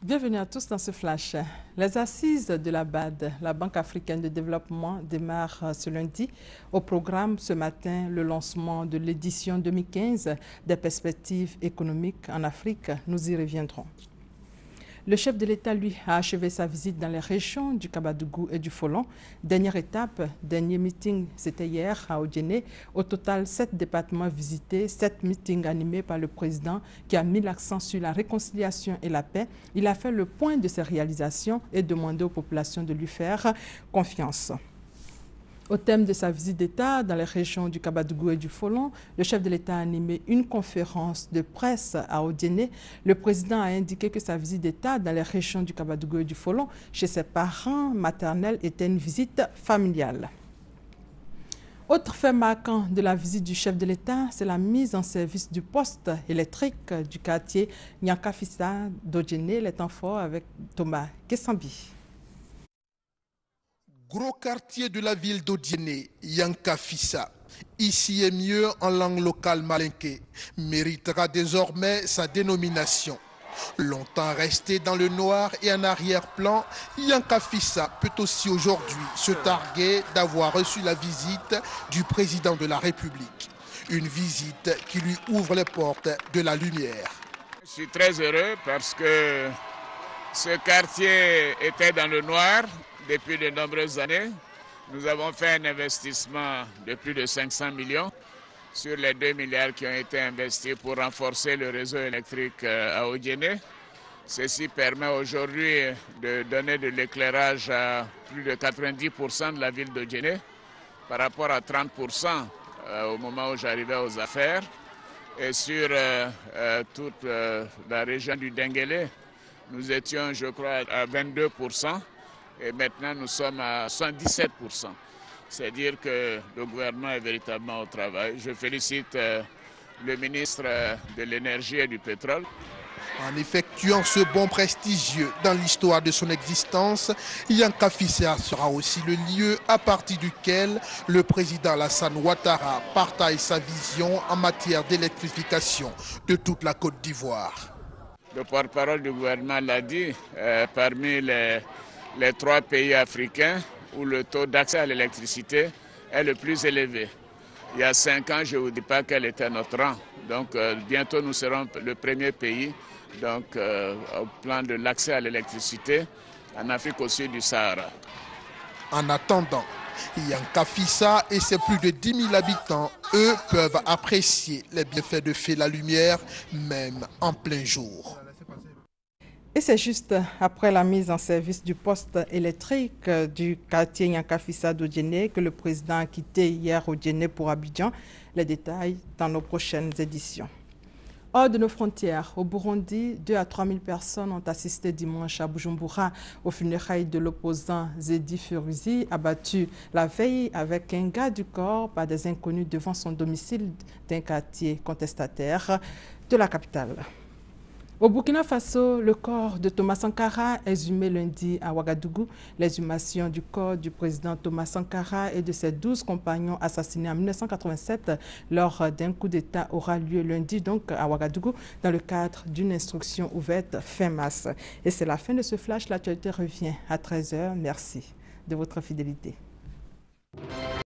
Bienvenue à tous dans ce flash. Les assises de la BAD, la Banque africaine de développement, démarrent ce lundi. Au programme ce matin, le lancement de l'édition 2015 des perspectives économiques en Afrique. Nous y reviendrons. Le chef de l'État, lui, a achevé sa visite dans les régions du Kabadougou et du Folon. Dernière étape, dernier meeting, c'était hier à Odjéné. Au total, 7 départements visités, 7 meetings animés par le président qui a mis l'accent sur la réconciliation et la paix. Il a fait le point de ses réalisations et demandé aux populations de lui faire confiance. Au thème de sa visite d'État dans les régions du Kabadougou et du Folon, le chef de l'État a animé une conférence de presse à Odjéné. Le président a indiqué que sa visite d'État dans les régions du Kabadougou et du Folon, chez ses parents maternels, était une visite familiale. Autre fait marquant de la visite du chef de l'État, c'est la mise en service du poste électrique du quartier Nyankafissa d'Odjéné, les temps forts avec Thomas Kessambi. Gros quartier de la ville d'Odjéné, Nyankafissa. Ici est mieux en langue locale malinké, méritera désormais sa dénomination. Longtemps resté dans le noir et en arrière-plan, Nyankafissa peut aussi aujourd'hui se targuer d'avoir reçu la visite du président de la République. Une visite qui lui ouvre les portes de la lumière. Je suis très heureux parce que ce quartier était dans le noir depuis de nombreuses années. Nous avons fait un investissement de plus de 500 millions sur les 2 milliards qui ont été investis pour renforcer le réseau électrique à Odjéné. Ceci permet aujourd'hui de donner de l'éclairage à plus de 90% de la ville d'Odjéné par rapport à 30% au moment où j'arrivais aux affaires. Et sur toute la région du Denguélé, nous étions, je crois, à 22%. Et maintenant, nous sommes à 77%. C'est-à-dire que le gouvernement est véritablement au travail. Je félicite le ministre de l'Énergie et du Pétrole. En effectuant ce bond prestigieux dans l'histoire de son existence, Nyankafissa sera aussi le lieu à partir duquel le président Alassane Ouattara partage sa vision en matière d'électrification de toute la Côte d'Ivoire. Le porte-parole du gouvernement l'a dit, parmi les 3 pays africains où le taux d'accès à l'électricité est le plus élevé. Il y a 5 ans, je ne vous dis pas quel était notre rang. Donc bientôt, nous serons le premier pays au plan de l'accès à l'électricité en Afrique au sud du Sahara. En attendant, Nyankafissa et ses plus de 10 000 habitants, eux, peuvent apprécier les bienfaits de feu la lumière, même en plein jour. Et c'est juste après la mise en service du poste électrique du quartier Nyankafissa d'Odjéné que le président a quitté hier Odjéné pour Abidjan. Les détails dans nos prochaines éditions. Hors de nos frontières, au Burundi, 2 à 3 000 personnes ont assisté dimanche à Bujumbura aux funérailles de l'opposant Zedi Feruzi, abattu la veille avec un garde du corps par des inconnus devant son domicile d'un quartier contestataire de la capitale. Au Burkina Faso, le corps de Thomas Sankara est exhumé lundi à Ouagadougou. L'exhumation du corps du président Thomas Sankara et de ses 12 compagnons assassinés en 1987 lors d'un coup d'État aura lieu lundi donc à Ouagadougou dans le cadre d'une instruction ouverte fin mars. Et c'est la fin de ce flash. L'actualité revient à 13 h. Merci de votre fidélité.